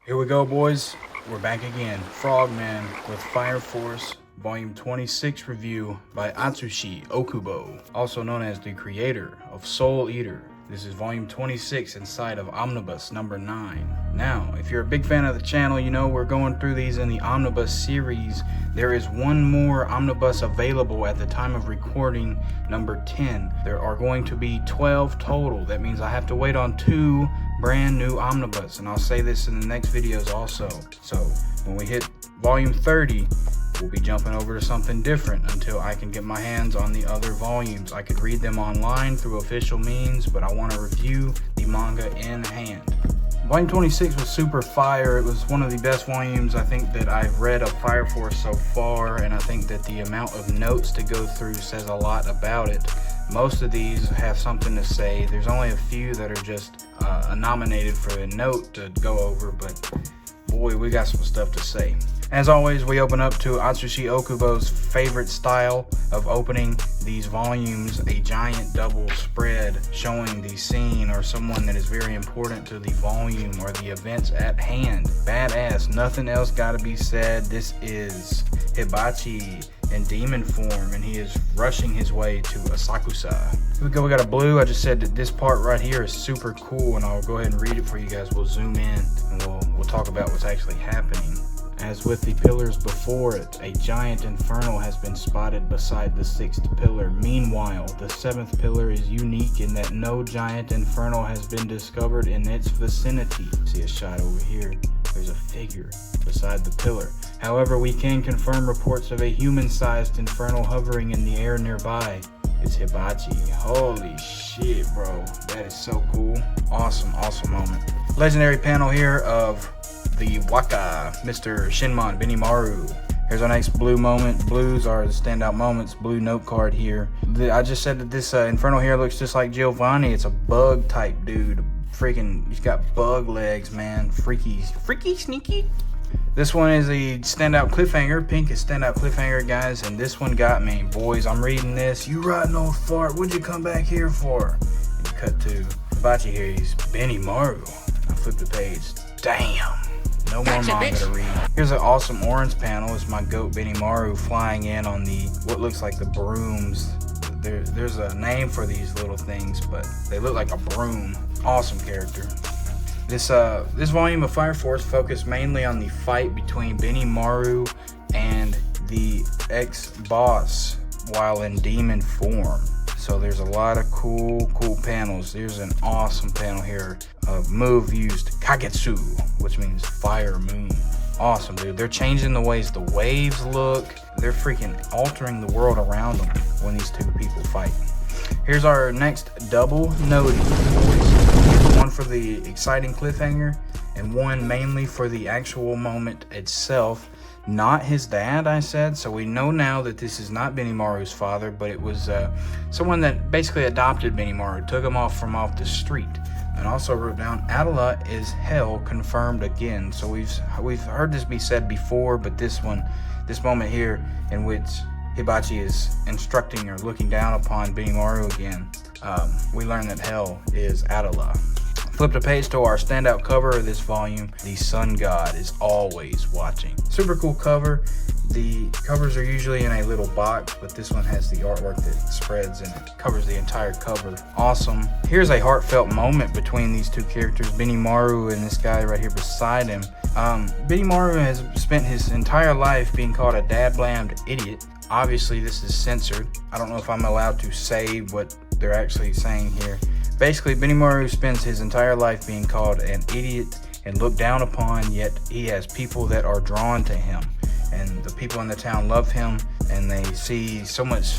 Here we go, boys. We're back again. Frogman with Fire Force, Volume 26 review by Atsushi Okubo, also known as the creator of Soul Eater. This is Volume 26 inside of Omnibus number 9. Now, if you're a big fan of the channel, you know we're going through these in the Omnibus series. There is one more Omnibus available at the time of recording, number 10. There are going to be 12 total. That means I have to wait on 2 brand new Omnibus, and I'll say this in the next videos also. So when we hit volume 30, we'll be jumping over to something different until I can get my hands on the other volumes. I could read them online through official means, but I want to review the manga in hand. Volume 26 was super fire. It was one of the best volumes I think that I've read of Fire Force so far, and I think that the amount of notes to go through says a lot about it. Most of these have something to say. There's only a few that are just nominated for a note to go over, but boy, we got some stuff to say. As always, we open up to Atsushi Okubo's favorite style of opening these volumes, a giant double spread showing the scene or someone that is very important to the volume or the events at hand. Badass, nothing else gotta be said. This is Hibachi in demon form, and he is rushing his way to Asakusa. Here we go, we got a blue. I just said that this part right here is super cool, and I'll go ahead and read it for you guys. We'll zoom in and we'll talk about what's actually happening. As with the pillars before it, a giant inferno has been spotted beside the 6th pillar. Meanwhile, the 7th pillar is unique in that no giant inferno has been discovered in its vicinity. See a shot over here. There's a figure beside the pillar. However, we can confirm reports of a human-sized inferno hovering in the air nearby. It's Hibachi. Holy shit, bro. That is so cool. Awesome, awesome moment. Legendary panel here of the Waka, Mr. Shinmon Benimaru. Here's our next blue moment. Blues are the standout moments. Blue note card here. I just said that this Inferno here looks just like Giovanni. It's a bug type dude. Freaking, he's got bug legs, man. Freaky, sneaky. This one is a standout cliffhanger. Pink is standout cliffhanger, guys. And this one got me. Boys, I'm reading this. You rotten old fart. What'd you come back here for? And you cut to Hibachi here. He's Benimaru. I flip the page. Damn. No more manga to read. Here's an awesome orange panel. It's my goat Benimaru flying in on the what looks like the brooms. There's a name for these little things, but they look like a broom. Awesome character. This volume of Fire Force focused mainly on the fight between Benimaru and the ex-boss while in demon form. So there's a lot of cool panels. There's an awesome panel here of move used Kagetsu, which means fire moon. Awesome, dude. They're changing the ways the waves look. They're freaking altering the world around them when these two people fight. Here's our next double noting, boys. One for the exciting cliffhanger and one mainly for the actual moment itself. Not his dad, I said, so we know now that this is not Benimaru's father, but it was someone that basically adopted Benimaru, took him off the street, and also wrote down Atala is hell confirmed again. So we've heard this be said before, but this moment here in which Hibachi is instructing or looking down upon Benimaru again, we learn that hell is Atala. Flip the page to our standout cover of this volume. The sun god is always watching. Super cool cover. The covers are usually in a little box, but this one has the artwork that spreads and it covers the entire cover. Awesome. Here's a heartfelt moment between these two characters, Benimaru and this guy right here beside him. Benimaru has spent his entire life being called a dad-blamed idiot. Obviously, this is censored. I don't know if I'm allowed to say what they're actually saying here. Basically, Benimaru spends his entire life being called an idiot and looked down upon, yet he has people that are drawn to him. And the people in the town love him, and they see so much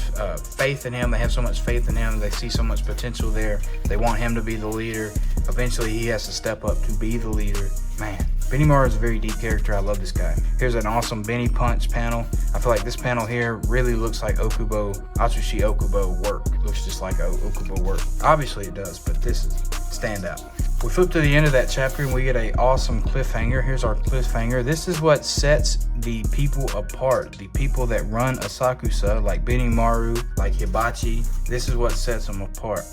faith in him. They have so much faith in him. They see so much potential there. They want him to be the leader. Eventually, he has to step up to be the leader. Man, Benimaru is a very deep character. I love this guy. Here's an awesome Beni Punch panel. I feel like this panel here really looks like Atsushi Okubo work. It looks just like Okubo work. Obviously it does, but this is standout. We flip to the end of that chapter and we get an awesome cliffhanger. Here's our cliffhanger. This is what sets the people apart. The people that run Asakusa, like Benimaru, like Hibachi. This is what sets them apart.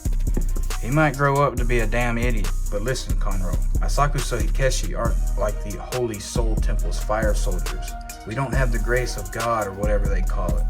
He might grow up to be a damn idiot. But listen, Conro, Asakusa Hikeshi aren't like the Holy Soul Temple's fire soldiers. We don't have the grace of God, or whatever they call it.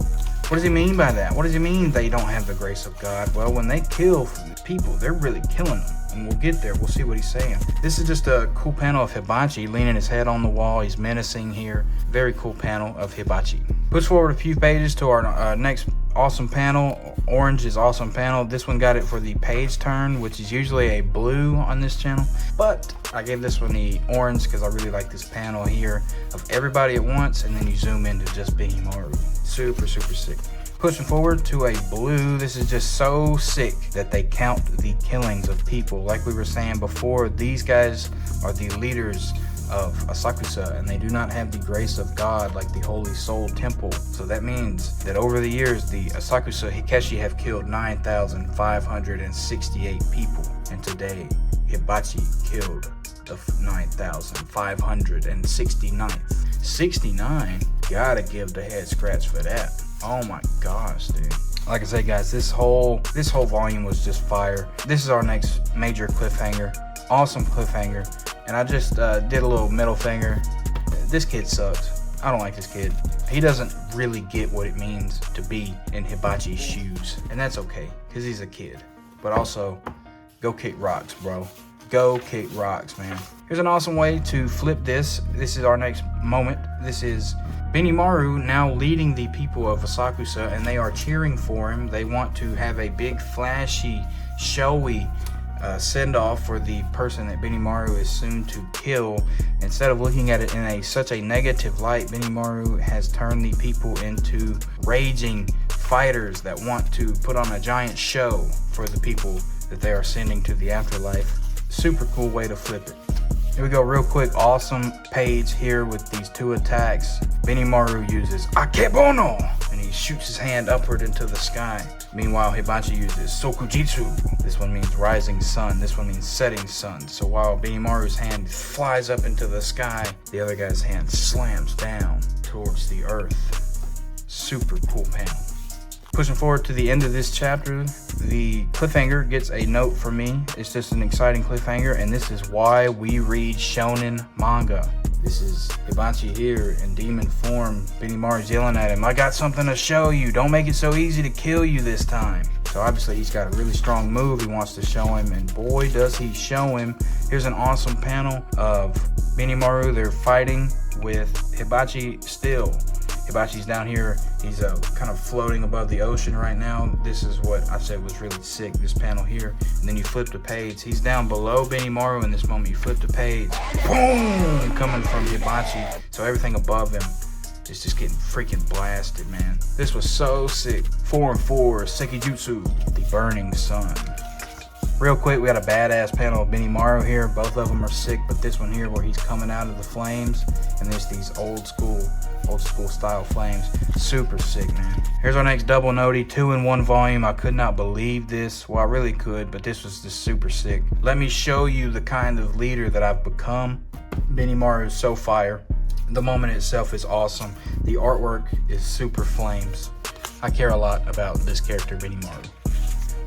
What does he mean by that? What does he mean they don't have the grace of God? Well, when they kill people, they're really killing them. And we'll get there. We'll see what he's saying. This is just a cool panel of Hibachi leaning his head on the wall. He's menacing here. Very cool panel of Hibachi. Push forward a few pages to our next awesome panel. Orange is awesome panel. This one got it for the page turn, which is usually a blue on this channel. But I gave this one the orange because I really like this panel here of everybody at once. And then you zoom into just Benimaru. Super, super sick. Pushing forward to a blue, this is just so sick that they count the killings of people. Like we were saying before, these guys are the leaders of Asakusa, and they do not have the grace of God like the Holy Soul Temple. So that means that over the years, the Asakusa Hikeshi have killed 9,568 people. And today, Hibachi killed the 9,569th. 69? Gotta give the head scratch for that. Oh my gosh, dude. Like I said, guys, this whole volume was just fire. This is our next major cliffhanger. Awesome cliffhanger. And I just did a little middle finger. This kid sucks. I don't like this kid. He doesn't really get what it means to be in Hibachi's shoes. And that's okay, because he's a kid. But also, go kick rocks, bro. Go kick rocks, man. Here's an awesome way to flip this. This is our next moment. This is Benimaru now leading the people of Asakusa, and they are cheering for him. They want to have a big, flashy, showy send-off for the person that Benimaru is soon to kill. Instead of looking at it in such a negative light, Benimaru has turned the people into raging fighters that want to put on a giant show for the people that they are sending to the afterlife. Super cool way to flip it. Here we go, real quick. Awesome page here with these two attacks. Benimaru uses Akebono, and he shoots his hand upward into the sky. Meanwhile, Hibachi uses Sokujitsu. This one means rising sun. This one means setting sun. So while Benimaru's hand flies up into the sky, the other guy's hand slams down towards the earth. Super cool panel. Pushing forward to the end of this chapter, the cliffhanger gets a note from me. It's just an exciting cliffhanger, and this is why we read shonen manga. This is Hibachi here in demon form. Benimaru's yelling at him, I got something to show you. Don't make it so easy to kill you this time. So obviously he's got a really strong move he wants to show him, and boy does he show him. Here's an awesome panel of Benimaru. They're fighting with Hibachi still. Hibachi's down here. He's kind of floating above the ocean right now. This is what I said was really sick, this panel here. And then you flip the page. He's down below Benimaru in this moment. You flip the page. Boom! Coming from Hibachi. So everything above him is just getting freaking blasted, man. This was so sick. 4 and 4, Sekijutsu, the burning sun. Real quick, we got a badass panel of Benimaru here. Both of them are sick, but this one here where he's coming out of the flames, and there's these old school style flames. Super sick, man. Here's our next double noti, 2-in-1 volume. I could not believe this. Well, I really could, but this was just super sick. Let me show you the kind of leader that I've become. Benimaru is so fire. The moment itself is awesome. The artwork is super flames. I care a lot about this character, Benimaru.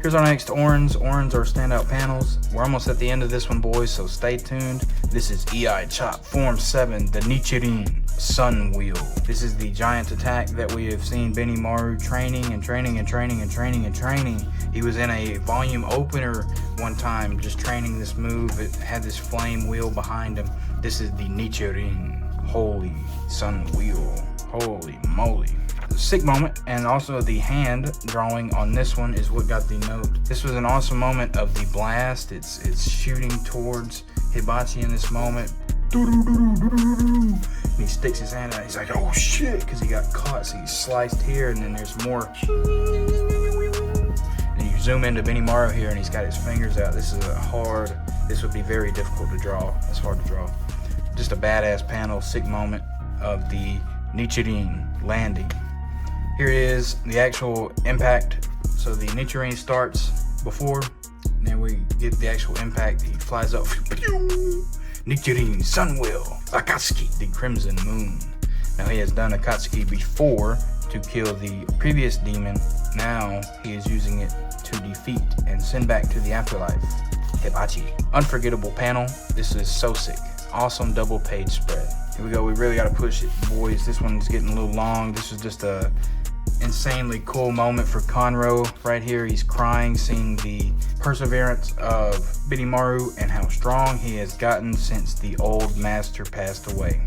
Here's our next orange. Orange are standout panels. We're almost at the end of this one, boys, so stay tuned. This is EI Chop Form 7, the Nichirin Sun Wheel. This is the giant attack that we have seen Benimaru training. He was in a volume opener one time just training this move. It had this flame wheel behind him. This is the Nichirin Holy Sun Wheel. Holy moly. Sick moment, and also the hand drawing on this one is what got the note. This was an awesome moment of the blast. It's shooting towards Hibachi in this moment. And he sticks his hand out. He's like, oh shit, because he got caught. So he's sliced here, and then there's more. And you zoom into Benimaru here, and he's got his fingers out. This is this would be very difficult to draw. It's hard to draw. Just a badass panel, sick moment of the Nichirin landing. Here it is, the actual impact. So the Nichirin starts before, and then we get the actual impact. He flies up. Nichirin Sun Wheel, Akatsuki, the Crimson Moon. Now he has done Akatsuki before, to kill the previous demon. Now he is using it to defeat and send back to the afterlife Hibachi. Unforgettable panel. This is so sick. Awesome double page spread. Here we go. We really got to push it, boys. This one's getting a little long. This is just a insanely cool moment for Conroe right here. He's crying, seeing the perseverance of Benimaru and how strong he has gotten since the old master passed away.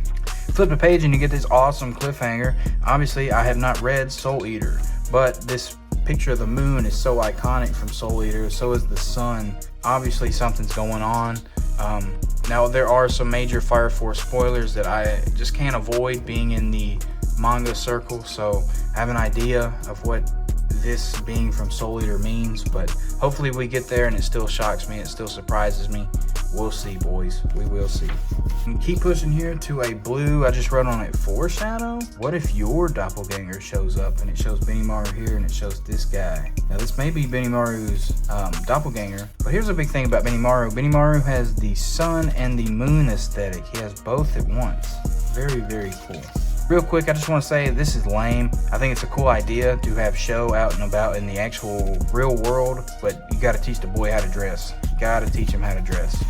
Flip the page and you get this awesome cliffhanger. Obviously, I have not read Soul Eater, but this picture of the moon is so iconic from Soul Eater. So is the sun. Obviously, something's going on. Now, there are some major Fire Force spoilers that I just can't avoid being in the manga circle, so I have an idea of what this being from Soul Eater means, but hopefully we get there and it still shocks me, it still surprises me. We'll see, boys, we will see. And keep pushing here to a blue. I just wrote on it, foreshadow. What if your doppelganger shows up and it shows Benimaru here and it shows this guy? Now this may be Benimaru's doppelganger, but here's a big thing about Benimaru. Benimaru has the sun and the moon aesthetic. He has both at once. Very, very cool. Real quick, I just want to say this is lame. I think it's a cool idea to have Sho out and about in the actual real world, but you got to teach the boy how to dress. You got to teach him how to dress.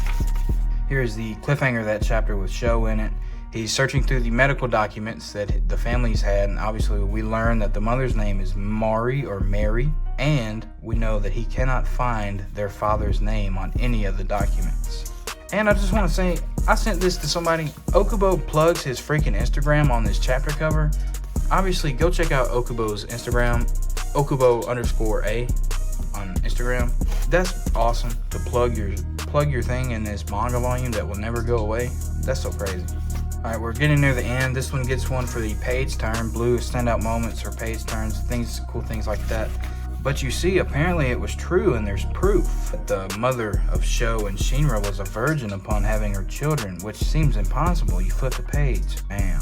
Here's the cliffhanger of that chapter with Sho in it. He's searching through the medical documents that the family's had, and obviously we learn that the mother's name is Mari or Mary, and we know that he cannot find their father's name on any of the documents. And I just want to say, I sent this to somebody. Okubo plugs his freaking Instagram on this chapter cover. Obviously, go check out Okubo's Instagram, Okubo_A on Instagram. That's awesome to plug your thing in this manga volume that will never go away. That's so crazy. All right, we're getting near the end. This one gets one for the page turn. Blue standout moments or page turns, things, cool things like that. But you see, apparently it was true, and there's proof that the mother of Sho and Shinra was a virgin upon having her children, which seems impossible. You flip the page, bam.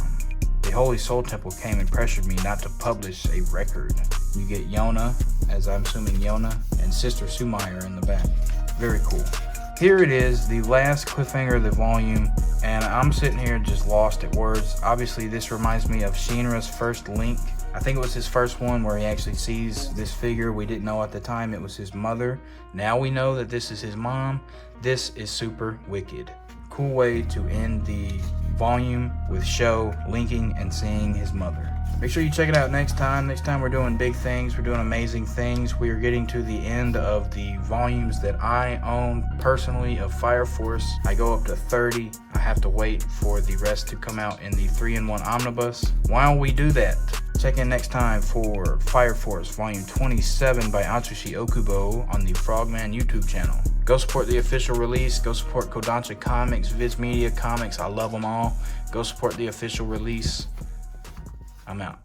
The Holy Soul Temple came and pressured me not to publish a record. You get Yona, as I'm assuming Yona, and Sister Sumire in the back. Very cool. Here it is, the last cliffhanger of the volume, and I'm sitting here just lost at words. Obviously, this reminds me of Shinra's first link. I think it was his first one where he actually sees this figure. We didn't know at the time it was his mother. Now we know that this is his mom. This is super wicked. Cool way to end the volume with Sho linking and seeing his mother. Make sure you check it out next time. Next time we're doing big things. We're doing amazing things. We are getting to the end of the volumes that I own personally of Fire Force. I go up to 30. I have to wait for the rest to come out in the 3-in-1 omnibus. While we do that, check in next time for Fire Force Volume 27 by Atsushi Okubo on the Frogman YouTube channel. Go support the official release. Go support Kodansha Comics, Viz Media Comics. I love them all. Go support the official release. I'm out.